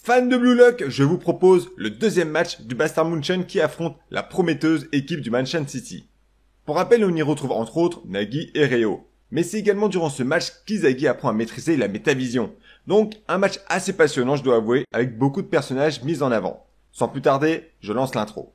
Fans de Blue Lock, je vous propose le deuxième match du Bayern München qui affronte la prometteuse équipe du Manchester City. Pour rappel, on y retrouve entre autres Nagy et Réo. Mais c'est également durant ce match qu'Inzaghi apprend à maîtriser la métavision. Donc un match assez passionnant, je dois avouer, avec beaucoup de personnages mis en avant. Sans plus tarder, je lance l'intro.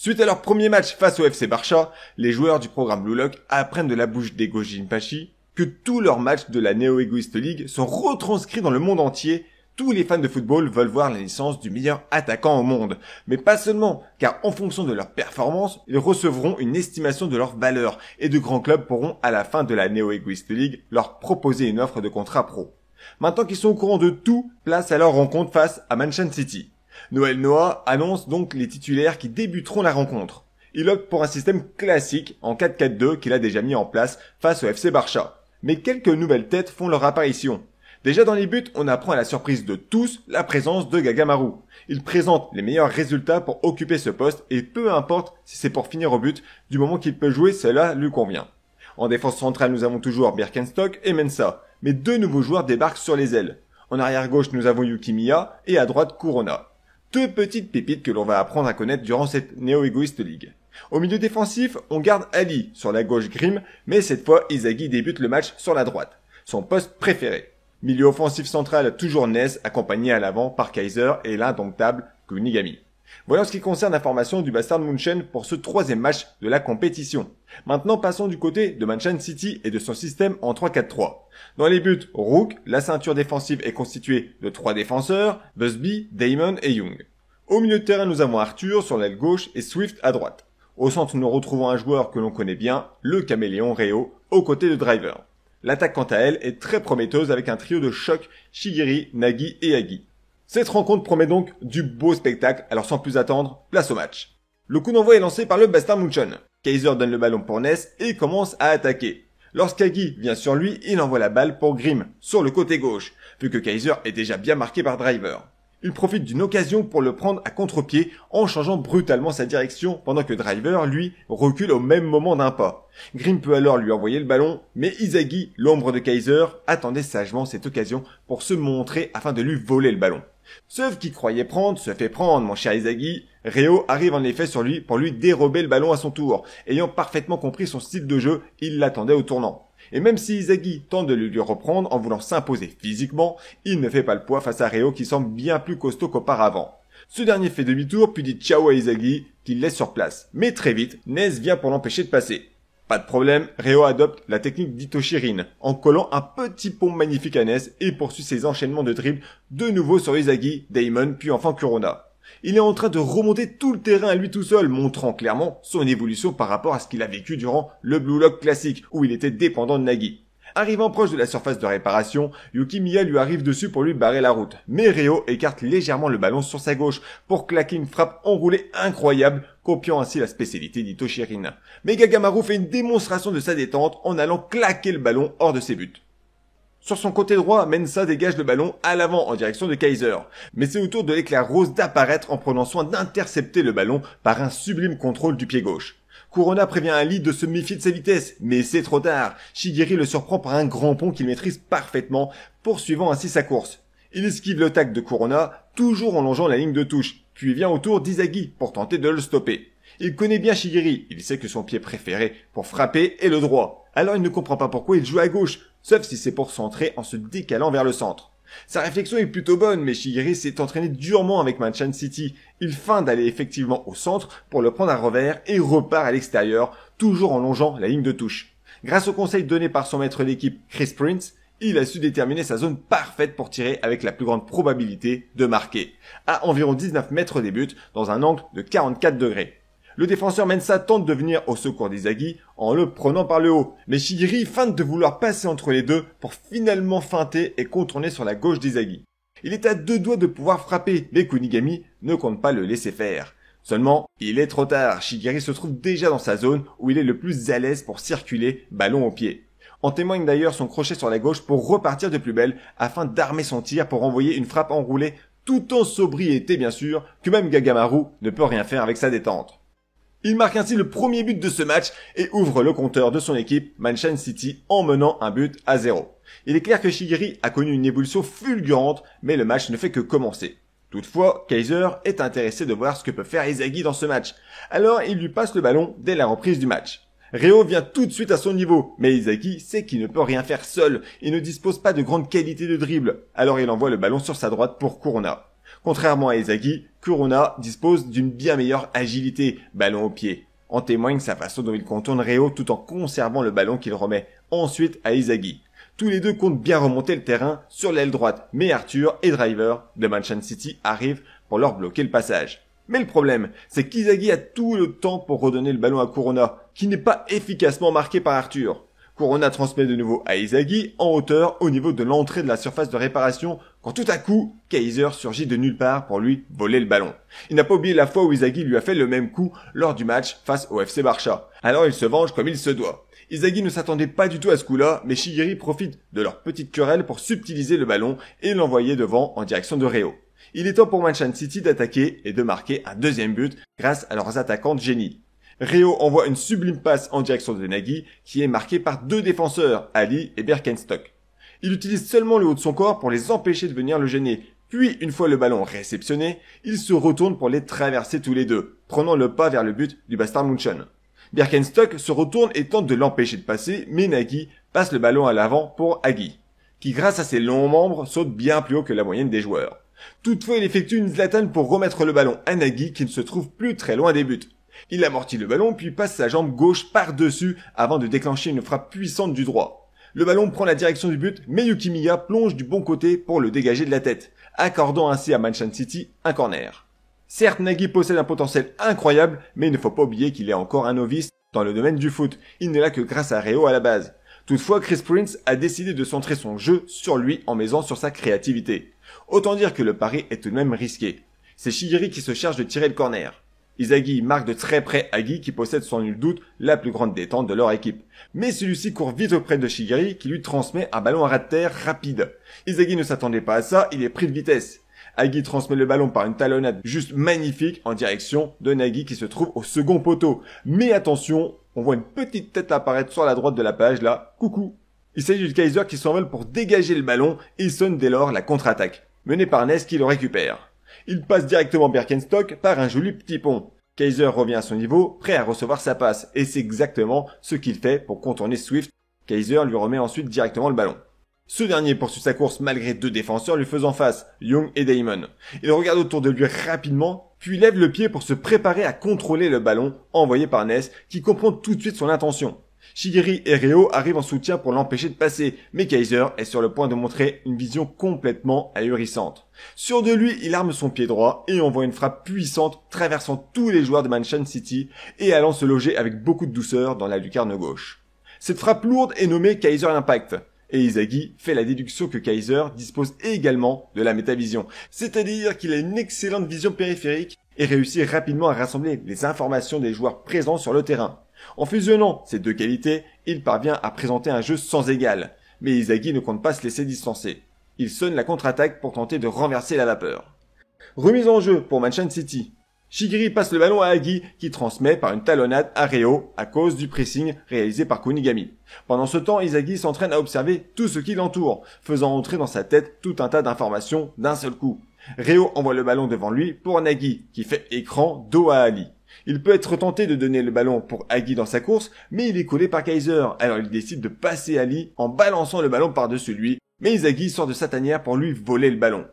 Suite à leur premier match face au FC Barça, les joueurs du programme Blue Lock apprennent de la bouche d'Ego Jinpachi que tous leurs matchs de la Neo Egoist League sont retranscrits dans le monde entier. Tous les fans de football veulent voir la licence du meilleur attaquant au monde. Mais pas seulement, car en fonction de leur performance, ils recevront une estimation de leur valeur et de grands clubs pourront, à la fin de la Neo Egoist League, leur proposer une offre de contrat pro. Maintenant qu'ils sont au courant de tout, place à leur rencontre face à Manchester City. Noël Noah annonce donc les titulaires qui débuteront la rencontre. Il opte pour un système classique en 4-4-2 qu'il a déjà mis en place face au FC Barça. Mais quelques nouvelles têtes font leur apparition. Déjà dans les buts, on apprend à la surprise de tous la présence de Gagamaru. Il présente les meilleurs résultats pour occuper ce poste et peu importe si c'est pour finir au but, du moment qu'il peut jouer, cela lui convient. En défense centrale, nous avons toujours Birkenstock et Mensah, mais deux nouveaux joueurs débarquent sur les ailes. En arrière gauche, nous avons Yuki Miya et à droite Corona. Deux petites pépites que l'on va apprendre à connaître durant cette Neo Egoist League. Au milieu défensif, on garde Ali, sur la gauche Grimm, mais cette fois Inzaghi débute le match sur la droite, son poste préféré. Milieu offensif central, toujours Nez, accompagné à l'avant par Kaiser et l'indomptable Kunigami. Voilà ce qui concerne la formation du Bayern München pour ce troisième match de la compétition. Maintenant, passons du côté de Manchester City et de son système en 3-4-3. Dans les buts, Rook, la ceinture défensive est constituée de 3 défenseurs, Busby, Damon et Young. Au milieu de terrain, nous avons Arthur sur l'aile gauche et Swift à droite. Au centre, nous retrouvons un joueur que l'on connaît bien, le caméléon Réo, aux côtés de Driver. L'attaque, quant à elle, est très prometteuse avec un trio de choc, Shaqiri, Nagy et Hagi. Cette rencontre promet donc du beau spectacle, alors sans plus attendre, place au match. Le coup d'envoi est lancé par le Bayern München. Kaiser donne le ballon pour Ness et commence à attaquer. Lorsqu'Hagi vient sur lui, il envoie la balle pour Grimm, sur le côté gauche, vu que Kaiser est déjà bien marqué par Driver. Il profite d'une occasion pour le prendre à contre-pied en changeant brutalement sa direction pendant que Driver, lui, recule au même moment d'un pas. Grimm peut alors lui envoyer le ballon, mais Inzaghi, l'ombre de Kaiser, attendait sagement cette occasion pour se montrer afin de lui voler le ballon. Sauf qui croyait prendre se fait prendre, mon cher Inzaghi. Réo arrive en effet sur lui pour lui dérober le ballon à son tour. Ayant parfaitement compris son style de jeu, il l'attendait au tournant. Et même si Inzaghi tente de le lui reprendre en voulant s'imposer physiquement, il ne fait pas le poids face à Réo qui semble bien plus costaud qu'auparavant. Ce dernier fait demi-tour puis dit ciao à Inzaghi qu'il laisse sur place. Mais très vite, Nez vient pour l'empêcher de passer. Pas de problème, Réo adopte la technique d'Itoshirin en collant un petit pont magnifique à Nez et poursuit ses enchaînements de dribbles de nouveau sur Inzaghi, Damon puis enfin Corona. Il est en train de remonter tout le terrain à lui tout seul, montrant clairement son évolution par rapport à ce qu'il a vécu durant le Blue Lock classique, où il était dépendant de Nagy. Arrivant proche de la surface de réparation, Yuki Miya lui arrive dessus pour lui barrer la route, mais Réo écarte légèrement le ballon sur sa gauche pour claquer une frappe enroulée incroyable, copiant ainsi la spécialité d'Itoshirin. Mais Gagamaru fait une démonstration de sa détente en allant claquer le ballon hors de ses buts. Sur son côté droit, Mensah dégage le ballon à l'avant en direction de Kaiser. Mais c'est au tour de l'éclair rose d'apparaître en prenant soin d'intercepter le ballon par un sublime contrôle du pied gauche. Corona prévient Ali de se méfier de sa vitesse, mais c'est trop tard. Shaqiri le surprend par un grand pont qu'il maîtrise parfaitement, poursuivant ainsi sa course. Il esquive le tacle de Corona, toujours en longeant la ligne de touche, puis vient au tour d'Inzaghi pour tenter de le stopper. Il connaît bien Shaqiri, il sait que son pied préféré pour frapper est le droit. Alors il ne comprend pas pourquoi il joue à gauche, sauf si c'est pour centrer en se décalant vers le centre. Sa réflexion est plutôt bonne, mais Shaqiri s'est entraîné durement avec Manchester City. Il feint d'aller effectivement au centre pour le prendre à revers et repart à l'extérieur, toujours en longeant la ligne de touche. Grâce au conseil donné par son maître d'équipe Chris Prince, il a su déterminer sa zone parfaite pour tirer avec la plus grande probabilité de marquer, à environ 19 mètres des buts, dans un angle de 44 degrés. Le défenseur Mensah tente de venir au secours d'Inzaghi en le prenant par le haut, mais Shaqiri feinte de vouloir passer entre les deux pour finalement feinter et contourner sur la gauche d'Inzaghi. Il est à deux doigts de pouvoir frapper, mais Kunigami ne compte pas le laisser faire. Seulement, il est trop tard, Shaqiri se trouve déjà dans sa zone où il est le plus à l'aise pour circuler ballon au pied. En témoigne d'ailleurs son crochet sur la gauche pour repartir de plus belle afin d'armer son tir pour envoyer une frappe enroulée tout en sobriété bien sûr, que même Gagamaru ne peut rien faire avec sa détente. Il marque ainsi le premier but de ce match et ouvre le compteur de son équipe, Manchester City, en menant un but à 0. Il est clair que Shaqiri a connu une évolution fulgurante, mais le match ne fait que commencer. Toutefois, Kaiser est intéressé de voir ce que peut faire Inzaghi dans ce match. Alors il lui passe le ballon dès la reprise du match. Réo vient tout de suite à son niveau, mais Inzaghi sait qu'il ne peut rien faire seul et ne dispose pas de grande qualité de dribble, alors il envoie le ballon sur sa droite pour Corona. Contrairement à Inzaghi, Corona dispose d'une bien meilleure agilité, ballon au pied. En témoigne sa façon dont il contourne Réo tout en conservant le ballon qu'il remet ensuite à Inzaghi. Tous les deux comptent bien remonter le terrain sur l'aile droite, mais Arthur et Driver de Manchester City arrivent pour leur bloquer le passage. Mais le problème, c'est qu'Inzaghi a tout le temps pour redonner le ballon à Corona, qui n'est pas efficacement marqué par Arthur. Corona transmet de nouveau à Inzaghi en hauteur au niveau de l'entrée de la surface de réparation quand tout à coup, Kaiser surgit de nulle part pour lui voler le ballon. Il n'a pas oublié la fois où Inzaghi lui a fait le même coup lors du match face au FC Barça. Alors il se venge comme il se doit. Inzaghi ne s'attendait pas du tout à ce coup-là, mais Shaqiri profite de leur petite querelle pour subtiliser le ballon et l'envoyer devant en direction de Réo. Il est temps pour Manchester City d'attaquer et de marquer un deuxième but grâce à leurs attaquants de génie. Réo envoie une sublime passe en direction de Nagy, qui est marqué par deux défenseurs, Ali et Birkenstock. Il utilise seulement le haut de son corps pour les empêcher de venir le gêner. Puis, une fois le ballon réceptionné, il se retourne pour les traverser tous les deux, prenant le pas vers le but du Bayern München. Birkenstock se retourne et tente de l'empêcher de passer, mais Nagy passe le ballon à l'avant pour Hagi, qui grâce à ses longs membres saute bien plus haut que la moyenne des joueurs. Toutefois, il effectue une Zlatan pour remettre le ballon à Nagy qui ne se trouve plus très loin des buts. Il amortit le ballon puis passe sa jambe gauche par-dessus avant de déclencher une frappe puissante du droit. Le ballon prend la direction du but, mais Yuki Miya plonge du bon côté pour le dégager de la tête, accordant ainsi à Manchester City un corner. Certes, Nagy possède un potentiel incroyable, mais il ne faut pas oublier qu'il est encore un novice dans le domaine du foot. Il n'est là que grâce à Réo à la base. Toutefois, Chris Prince a décidé de centrer son jeu sur lui en misant sur sa créativité. Autant dire que le pari est tout de même risqué. C'est Shaqiri qui se charge de tirer le corner. Inzaghi marque de très près Hagi qui possède sans nul doute la plus grande détente de leur équipe. Mais celui-ci court vite auprès de Shaqiri qui lui transmet un ballon à ras de terre rapide. Inzaghi ne s'attendait pas à ça, il est pris de vitesse. Hagi transmet le ballon par une talonnade juste magnifique en direction de Nagy qui se trouve au second poteau. Mais attention, on voit une petite tête apparaître sur la droite de la page là. Coucou. Il s'agit du Kaiser qui s'envole pour dégager le ballon et sonne dès lors la contre-attaque. Mené par Ness qui le récupère. Il passe directement Birkenstock par un joli petit pont. Kaiser revient à son niveau, prêt à recevoir sa passe, et c'est exactement ce qu'il fait pour contourner Swift. Kaiser lui remet ensuite directement le ballon. Ce dernier poursuit sa course malgré deux défenseurs lui faisant face, Young et Damon. Il regarde autour de lui rapidement, puis lève le pied pour se préparer à contrôler le ballon envoyé par Ness, qui comprend tout de suite son intention. Shaqiri et Réo arrivent en soutien pour l'empêcher de passer, mais Kaiser est sur le point de montrer une vision complètement ahurissante. Sûr de lui, il arme son pied droit et envoie une frappe puissante traversant tous les joueurs de Manchester City et allant se loger avec beaucoup de douceur dans la lucarne gauche. Cette frappe lourde est nommée Kaiser Impact. Et Inzaghi fait la déduction que Kaiser dispose également de la métavision, c'est-à-dire qu'il a une excellente vision périphérique et réussit rapidement à rassembler les informations des joueurs présents sur le terrain. En fusionnant ces deux qualités, il parvient à présenter un jeu sans égal, mais Inzaghi ne compte pas se laisser distancer. Il sonne la contre-attaque pour tenter de renverser la vapeur. Remise en jeu pour Manchester City. Shaqiri passe le ballon à Hagi qui transmet par une talonnade à Réo à cause du pressing réalisé par Kunigami. Pendant ce temps, Inzaghi s'entraîne à observer tout ce qui l'entoure, faisant entrer dans sa tête tout un tas d'informations d'un seul coup. Réo envoie le ballon devant lui pour Nagy qui fait écran dos à Ali. Il peut être tenté de donner le ballon pour Hagi dans sa course, mais il est collé par Kaiser, alors il décide de passer Ali en balançant le ballon par-dessus lui, mais Inzaghi sort de sa tanière pour lui voler le ballon.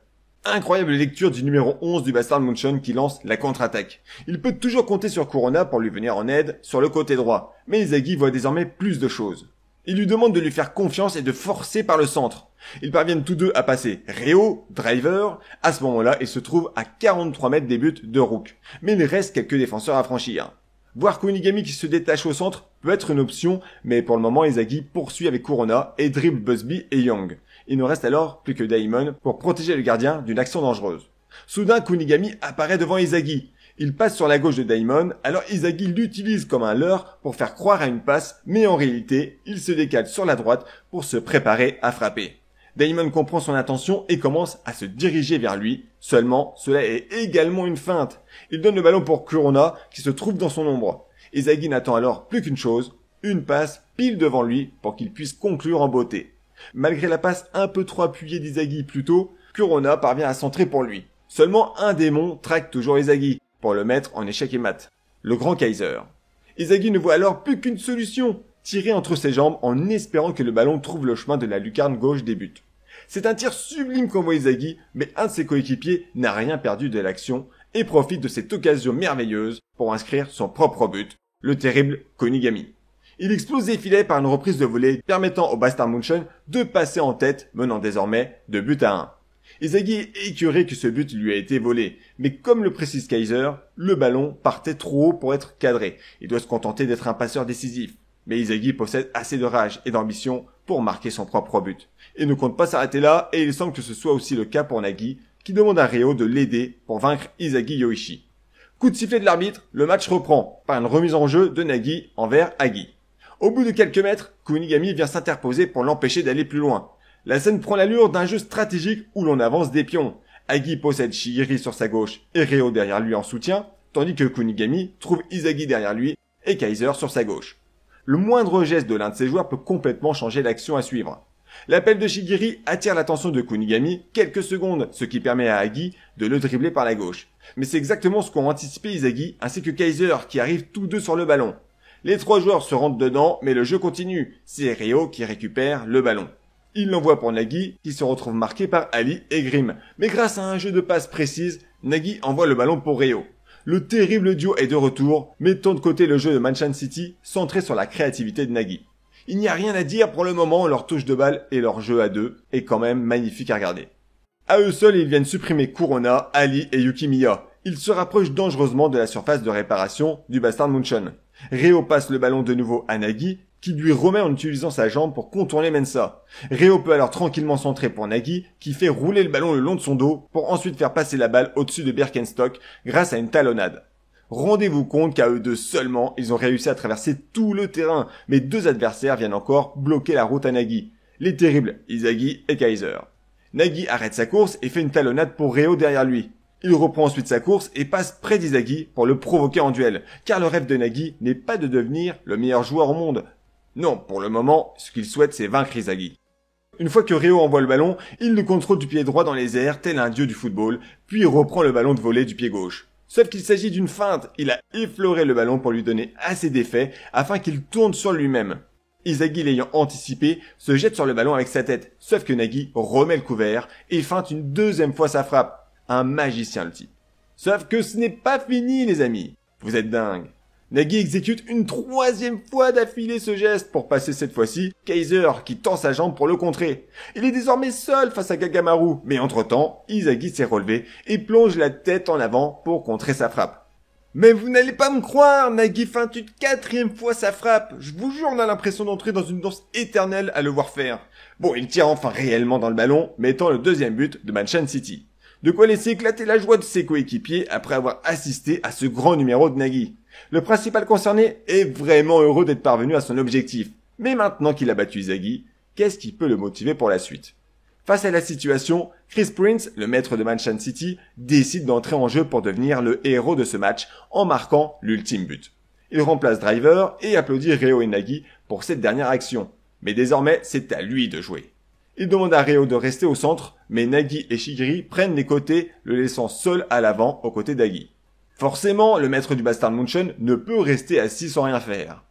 Incroyable lecture du numéro 11 du Bayern München qui lance la contre-attaque. Il peut toujours compter sur Corona pour lui venir en aide sur le côté droit, mais Inzaghi voit désormais plus de choses. Il lui demande de lui faire confiance et de forcer par le centre. Ils parviennent tous deux à passer Réo, Driver. À ce moment-là, il se trouve à 43 mètres des buts de Rook. Mais il reste quelques défenseurs à franchir. Voir Kunigami qui se détache au centre peut être une option, mais pour le moment, Inzaghi poursuit avec Corona et dribble Busby et Young. Il ne reste alors plus que Damon pour protéger le gardien d'une action dangereuse. Soudain, Kunigami apparaît devant Inzaghi. Il passe sur la gauche de Daimon, alors Izagi l'utilise comme un leurre pour faire croire à une passe, mais en réalité, il se décale sur la droite pour se préparer à frapper. Daimon comprend son intention et commence à se diriger vers lui, seulement cela est également une feinte. Il donne le ballon pour Kurona qui se trouve dans son ombre. Izagi n'attend alors plus qu'une chose, une passe pile devant lui pour qu'il puisse conclure en beauté. Malgré la passe un peu trop appuyée d'Izagi plus tôt, Kurona parvient à centrer pour lui. Seulement un démon traque toujours Izagi pour le mettre en échec et mat. Le grand Kaiser. Izagi ne voit alors plus qu'une solution, tirer entre ses jambes en espérant que le ballon trouve le chemin de la lucarne gauche des buts. C'est un tir sublime qu'envoie Izagi, mais un de ses coéquipiers n'a rien perdu de l'action et profite de cette occasion merveilleuse pour inscrire son propre but, le terrible Kunigami. Il explose les filets par une reprise de volée permettant au Bastard Munchen de passer en tête, menant désormais 2-1. Izagi est écœuré que ce but lui a été volé, mais comme le précise Kaiser, le ballon partait trop haut pour être cadré. Il doit se contenter d'être un passeur décisif. Mais Izagi possède assez de rage et d'ambition pour marquer son propre but. Il ne compte pas s'arrêter là et il semble que ce soit aussi le cas pour Nagi, qui demande à Ryo de l'aider pour vaincre Izagi Yoichi. Coup de sifflet de l'arbitre, le match reprend par une remise en jeu de Nagi envers Agi. Au bout de quelques mètres, Kunigami vient s'interposer pour l'empêcher d'aller plus loin. La scène prend l'allure d'un jeu stratégique où l'on avance des pions. Agi possède Shigiri sur sa gauche et Ryo derrière lui en soutien, tandis que Kunigami trouve Izagi derrière lui et Kaiser sur sa gauche. Le moindre geste de l'un de ses joueurs peut complètement changer l'action à suivre. L'appel de Shigiri attire l'attention de Kunigami quelques secondes, ce qui permet à Agi de le dribbler par la gauche. Mais c'est exactement ce qu'ont anticipé Izagi ainsi que Kaiser qui arrivent tous deux sur le ballon. Les trois joueurs se rentrent dedans, mais le jeu continue. C'est Ryo qui récupère le ballon. Il l'envoie pour Nagi, qui se retrouve marqué par Ali et Grim. Mais grâce à un jeu de passe précise, Nagi envoie le ballon pour Ryo. Le terrible duo est de retour, mettant de côté le jeu de Manchan City, centré sur la créativité de Nagi. Il n'y a rien à dire pour le moment, leur touche de balle et leur jeu à deux est quand même magnifique à regarder. À eux seuls, ils viennent supprimer Kurona, Ali et Yukimiya. Ils se rapprochent dangereusement de la surface de réparation du Bastard Munchen. Ryo passe le ballon de nouveau à Nagi, qui lui remet en utilisant sa jambe pour contourner Mensa. Ryo peut alors tranquillement centrer pour Nagi, qui fait rouler le ballon le long de son dos, pour ensuite faire passer la balle au-dessus de Birkenstock grâce à une talonnade. Rendez-vous compte qu'à eux deux seulement, ils ont réussi à traverser tout le terrain, mais deux adversaires viennent encore bloquer la route à Nagi. Les terribles Izagi et Kaiser. Nagi arrête sa course et fait une talonnade pour Ryo derrière lui. Il reprend ensuite sa course et passe près d'Izagi pour le provoquer en duel, car le rêve de Nagi n'est pas de devenir le meilleur joueur au monde. Non, pour le moment, ce qu'il souhaite c'est vaincre Izagi. Une fois que Ryo envoie le ballon, il le contrôle du pied droit dans les airs, tel un dieu du football, puis il reprend le ballon de volée du pied gauche. Sauf qu'il s'agit d'une feinte, il a effleuré le ballon pour lui donner assez d'effet afin qu'il tourne sur lui-même. Izagi l'ayant anticipé, se jette sur le ballon avec sa tête, sauf que Nagi remet le couvert et feinte une deuxième fois sa frappe. Un magicien le type. Sauf que ce n'est pas fini les amis. Vous êtes dingues. Nagi exécute une troisième fois d'affilée ce geste pour passer cette fois-ci Kaiser qui tend sa jambe pour le contrer. Il est désormais seul face à Kagamaru, mais entre-temps, Izagi s'est relevé et plonge la tête en avant pour contrer sa frappe. Mais vous n'allez pas me croire, Nagi feinte une quatrième fois sa frappe. Je vous jure, on a l'impression d'entrer dans une danse éternelle à le voir faire. Bon, il tire enfin réellement dans le ballon, mettant le deuxième but de Manchan City. De quoi laisser éclater la joie de ses coéquipiers après avoir assisté à ce grand numéro de Nagi. Le principal concerné est vraiment heureux d'être parvenu à son objectif. Mais maintenant qu'il a battu Izagi, qu'est-ce qui peut le motiver pour la suite? Face à la situation, Chris Prince, le maître de Manchan City, décide d'entrer en jeu pour devenir le héros de ce match en marquant l'ultime but. Il remplace Driver et applaudit Ryo et Nagi pour cette dernière action. Mais désormais, c'est à lui de jouer. Il demande à Ryo de rester au centre, mais Nagi et Shigiri prennent les côtés, le laissant seul à l'avant aux côtés d'Agi. Forcément, le maître du Bastard Munchen ne peut rester assis sans rien faire.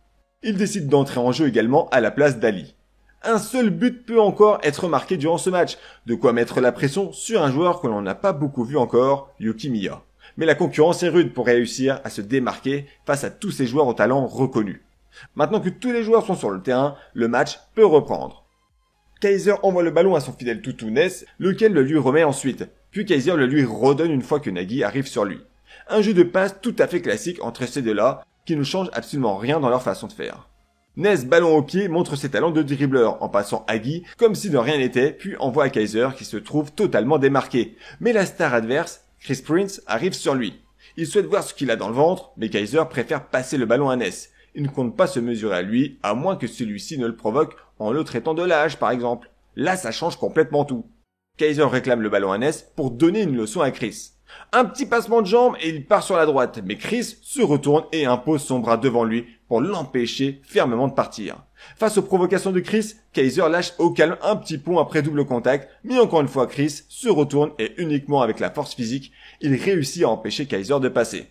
Il décide d'entrer en jeu également à la place d'Ali. Un seul but peut encore être marqué durant ce match, de quoi mettre la pression sur un joueur que l'on n'a pas beaucoup vu encore, Yukimiya. Mais la concurrence est rude pour réussir à se démarquer face à tous ces joueurs au talent reconnus. Maintenant que tous les joueurs sont sur le terrain, le match peut reprendre. Kaiser envoie le ballon à son fidèle toutou Ness, lequel le lui remet ensuite. Puis Kaiser le lui redonne une fois que Nagi arrive sur lui. Un jeu de passe tout à fait classique entre ces deux-là, qui ne change absolument rien dans leur façon de faire. Ness, ballon au pied, montre ses talents de dribbleur en passant Agi comme si de rien n'était, puis envoie à Kaiser qui se trouve totalement démarqué. Mais la star adverse, Chris Prince, arrive sur lui. Il souhaite voir ce qu'il a dans le ventre, mais Kaiser préfère passer le ballon à Ness. Il ne compte pas se mesurer à lui, à moins que celui-ci ne le provoque en le traitant de lâche par exemple. Là ça change complètement tout. Kaiser réclame le ballon à Ness pour donner une leçon à Chris. Un petit passement de jambe et il part sur la droite, mais Chris se retourne et impose son bras devant lui pour l'empêcher fermement de partir. Face aux provocations de Chris, Kaiser lâche au calme un petit pont après double contact, mais encore une fois Chris se retourne et uniquement avec la force physique, il réussit à empêcher Kaiser de passer.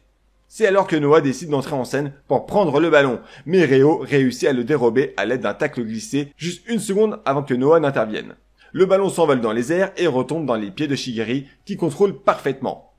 C'est alors que Noah décide d'entrer en scène pour prendre le ballon, mais Reo réussit à le dérober à l'aide d'un tacle glissé juste une seconde avant que Noah n'intervienne. Le ballon s'envole dans les airs et retombe dans les pieds de Shigeri qui contrôle parfaitement.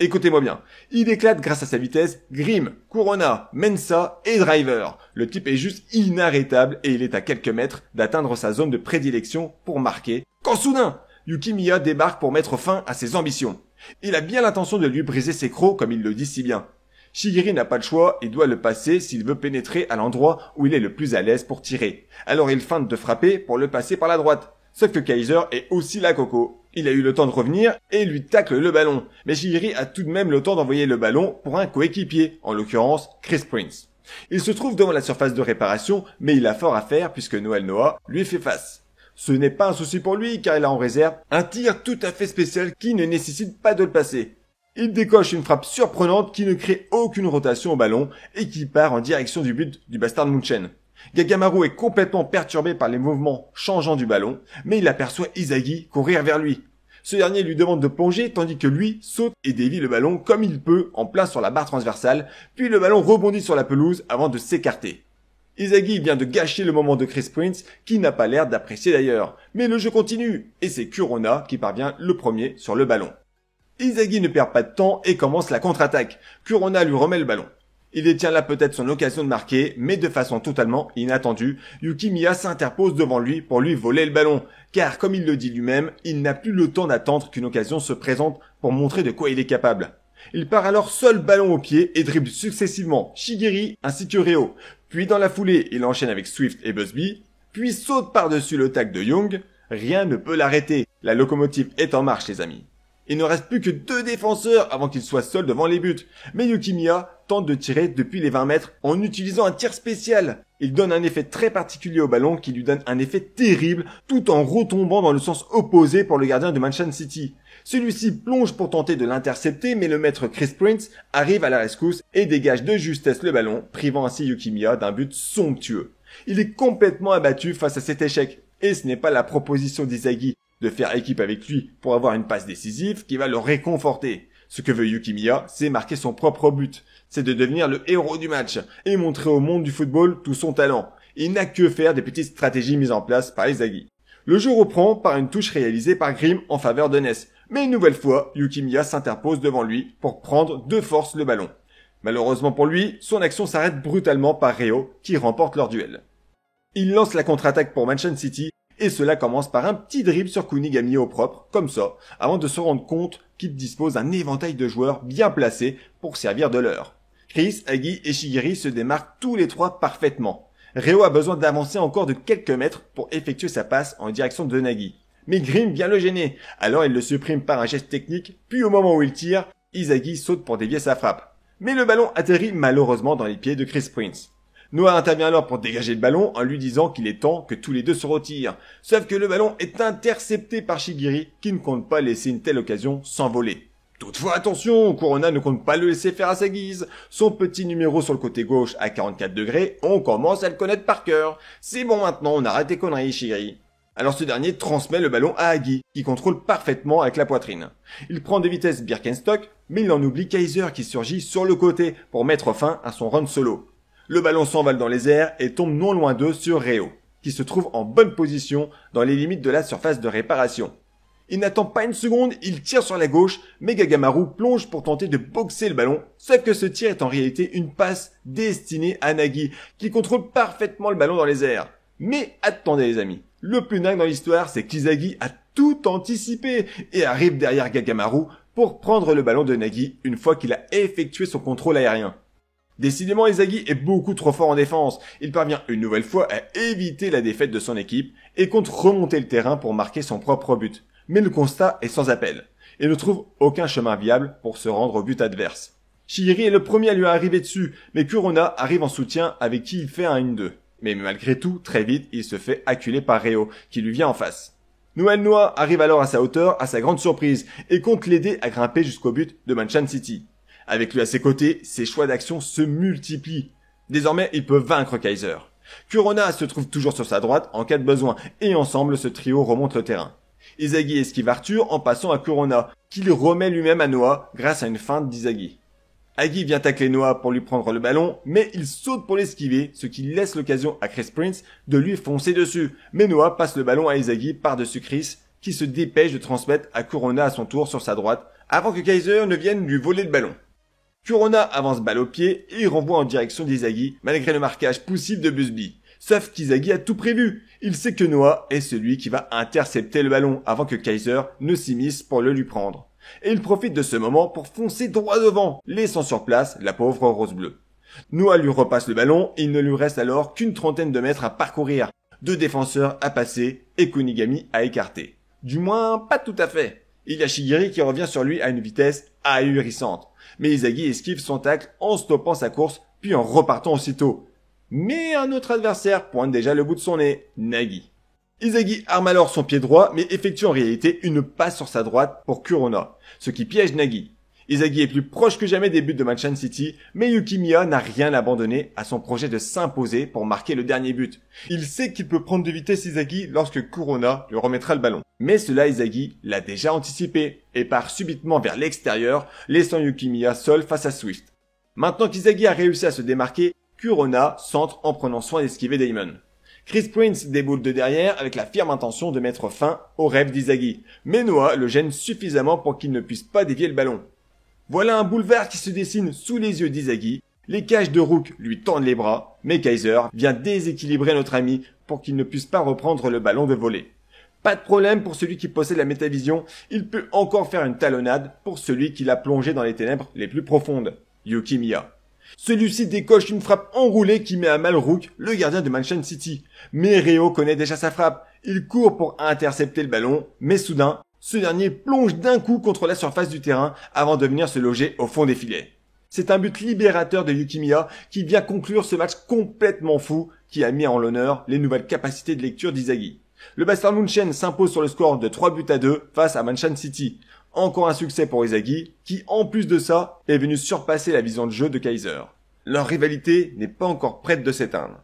Écoutez-moi bien, il éclate grâce à sa vitesse Grimm, Corona, Mensa et Driver. Le type est juste inarrêtable et il est à quelques mètres d'atteindre sa zone de prédilection pour marquer. Quand soudain, Yuki Miya débarque pour mettre fin à ses ambitions. Il a bien l'intention de lui briser ses crocs comme il le dit si bien. Shigeri n'a pas de choix et doit le passer s'il veut pénétrer à l'endroit où il est le plus à l'aise pour tirer. Alors il feinte de frapper pour le passer par la droite. Sauf que Kaiser est aussi la coco. Il a eu le temps de revenir et lui tacle le ballon. Mais Shigeri a tout de même le temps d'envoyer le ballon pour un coéquipier, en l'occurrence Chris Prince. Il se trouve devant la surface de réparation, mais il a fort à faire puisque Noel Noah lui fait face. Ce n'est pas un souci pour lui car il a en réserve un tir tout à fait spécial qui ne nécessite pas de le passer. Il décoche une frappe surprenante qui ne crée aucune rotation au ballon et qui part en direction du but du Bastard Munchen. Gagamaru est complètement perturbé par les mouvements changeants du ballon, mais il aperçoit Izagi courir vers lui. Ce dernier lui demande de plonger tandis que lui saute et dévie le ballon comme il peut en plein sur la barre transversale, puis le ballon rebondit sur la pelouse avant de s'écarter. Izagi vient de gâcher le moment de Chris Prince qui n'a pas l'air d'apprécier d'ailleurs, mais le jeu continue et c'est Kurona qui parvient le premier sur le ballon. Izagi ne perd pas de temps et commence la contre-attaque. Kurona lui remet le ballon. Il détient là peut-être son occasion de marquer, mais de façon totalement inattendue, Yuki Miya s'interpose devant lui pour lui voler le ballon, car comme il le dit lui-même, il n'a plus le temps d'attendre qu'une occasion se présente pour montrer de quoi il est capable. Il part alors seul ballon au pied et dribble successivement Shigeri ainsi que Reo, puis dans la foulée il enchaîne avec Swift et Busby, puis saute par-dessus le tac de Young. Rien ne peut l'arrêter, la locomotive est en marche les amis. Il ne reste plus que 2 défenseurs avant qu'il soit seul devant les buts. Mais Yuki Miya tente de tirer depuis les 20 mètres en utilisant un tir spécial. Il donne un effet très particulier au ballon qui lui donne un effet terrible tout en retombant dans le sens opposé pour le gardien de Manchester City. Celui-ci plonge pour tenter de l'intercepter mais le maître Chris Prince arrive à la rescousse et dégage de justesse le ballon, privant ainsi Yuki Miya d'un but somptueux. Il est complètement abattu face à cet échec. Et ce n'est pas la proposition d'Izagi de faire équipe avec lui pour avoir une passe décisive qui va le réconforter. Ce que veut Yuki Miya, c'est marquer son propre but. C'est de devenir le héros du match et montrer au monde du football tout son talent. Il n'a que faire des petites stratégies mises en place par Izagi. Le jeu reprend par une touche réalisée par Grimm en faveur de Ness. Mais une nouvelle fois, Yuki Miya s'interpose devant lui pour prendre de force le ballon. Malheureusement pour lui, son action s'arrête brutalement par Reo qui remporte leur duel. Il lance la contre-attaque pour Manchester City et cela commence par un petit dribble sur Kunigami au propre, comme ça, avant de se rendre compte qu'il dispose d'un éventail de joueurs bien placés pour servir de leur. Chris, Agi et Shigeri se démarquent tous les trois parfaitement. Reo a besoin d'avancer encore de quelques mètres pour effectuer sa passe en direction de Nagi. Mais Grimm vient le gêner, alors il le supprime par un geste technique, puis au moment où il tire, Izagi saute pour dévier sa frappe. Mais le ballon atterrit malheureusement dans les pieds de Chris Prince. Noah intervient alors pour dégager le ballon en lui disant qu'il est temps que tous les deux se retirent. Sauf que le ballon est intercepté par Shigeri qui ne compte pas laisser une telle occasion s'envoler. Toutefois attention, Corona ne compte pas le laisser faire à sa guise. Son petit numéro sur le côté gauche à 44 degrés, on commence à le connaître par cœur. C'est bon maintenant, on arrête tes conneries Shigeri. Alors ce dernier transmet le ballon à Agi, qui contrôle parfaitement avec la poitrine. Il prend de vitesse Birkenstock, mais il en oublie Kaiser qui surgit sur le côté pour mettre fin à son run solo. Le ballon s'envole dans les airs et tombe non loin d'eux sur Reo, qui se trouve en bonne position dans les limites de la surface de réparation. Il n'attend pas une seconde, il tire sur la gauche, mais Gagamaru plonge pour tenter de boxer le ballon, sauf que ce tir est en réalité une passe destinée à Nagi, qui contrôle parfaitement le ballon dans les airs. Mais attendez les amis, le plus dingue dans l'histoire, c'est qu'Izagi a tout anticipé et arrive derrière Gagamaru pour prendre le ballon de Nagi une fois qu'il a effectué son contrôle aérien. Décidément, Izagi est beaucoup trop fort en défense. Il parvient une nouvelle fois à éviter la défaite de son équipe et compte remonter le terrain pour marquer son propre but. Mais le constat est sans appel. Il ne trouve aucun chemin viable pour se rendre au but adverse. Shigiri est le premier à lui arriver dessus, mais Kurona arrive en soutien avec qui il fait un 1-2. Mais malgré tout, très vite, il se fait acculer par Reo, qui lui vient en face. Noël Noah arrive alors à sa hauteur, à sa grande surprise, et compte l'aider à grimper jusqu'au but de Manchan City. Avec lui à ses côtés, ses choix d'action se multiplient. Désormais, il peut vaincre Kaiser. Kurona se trouve toujours sur sa droite en cas de besoin, et ensemble, ce trio remonte le terrain. Izagi esquive Arthur en passant à Kurona, qui le remet lui-même à Noah grâce à une feinte d'Izagi. Agi vient tacler Noah pour lui prendre le ballon, mais il saute pour l'esquiver, ce qui laisse l'occasion à Chris Prince de lui foncer dessus. Mais Noah passe le ballon à Izagi par-dessus Chris, qui se dépêche de transmettre à Kurona à son tour sur sa droite, avant que Kaiser ne vienne lui voler le ballon. Kurona avance balle au pied et renvoie en direction d'Izagi, malgré le marquage poussif de Busby. Sauf qu'Izagi a tout prévu. Il sait que Noah est celui qui va intercepter le ballon avant que Kaiser ne s'immisce pour le lui prendre. Et il profite de ce moment pour foncer droit devant, laissant sur place la pauvre Rose Bleue. Noah lui repasse le ballon et il ne lui reste alors qu'une trentaine de mètres à parcourir, 2 défenseurs à passer et Kunigami à écarter. Du moins, pas tout à fait. Il y a Shigiri qui revient sur lui à une vitesse ahurissante. Mais Izagi esquive son tacle en stoppant sa course, puis en repartant aussitôt. Mais un autre adversaire pointe déjà le bout de son nez, Nagi. Izagi arme alors son pied droit, mais effectue en réalité une passe sur sa droite pour Kurona, ce qui piège Nagi. Izagi est plus proche que jamais des buts de Manchan City, mais Yukimiya n'a rien abandonné à son projet de s'imposer pour marquer le dernier but. Il sait qu'il peut prendre de vitesse Izagi lorsque Kurona lui remettra le ballon. Mais cela Izagi l'a déjà anticipé, et part subitement vers l'extérieur, laissant Yukimiya seul face à Swift. Maintenant qu'Izagi a réussi à se démarquer, Kurona centre en prenant soin d'esquiver Damon. Chris Prince déboule de derrière avec la ferme intention de mettre fin au rêve d'Izagi, mais Noah le gêne suffisamment pour qu'il ne puisse pas dévier le ballon. Voilà un boulevard qui se dessine sous les yeux d'Izagi, les cages de Rook lui tendent les bras, mais Kaiser vient déséquilibrer notre ami pour qu'il ne puisse pas reprendre le ballon de volée. Pas de problème pour celui qui possède la métavision, il peut encore faire une talonnade pour celui qui l'a plongé dans les ténèbres les plus profondes, Yukimiya. Celui-ci décoche une frappe enroulée qui met à mal Rook, le gardien de Manchan City. Mais Reo connaît déjà sa frappe. Il court pour intercepter le ballon, mais soudain, ce dernier plonge d'un coup contre la surface du terrain avant de venir se loger au fond des filets. C'est un but libérateur de Yukimiya qui vient conclure ce match complètement fou qui a mis en l'honneur les nouvelles capacités de lecture d'Izagi. Le Bastard Munchen s'impose sur le score de 3-2 face à Manchan City. Encore un succès pour Izagi, qui en plus de ça, est venu surpasser la vision de jeu de Kaiser. Leur rivalité n'est pas encore prête de s'éteindre.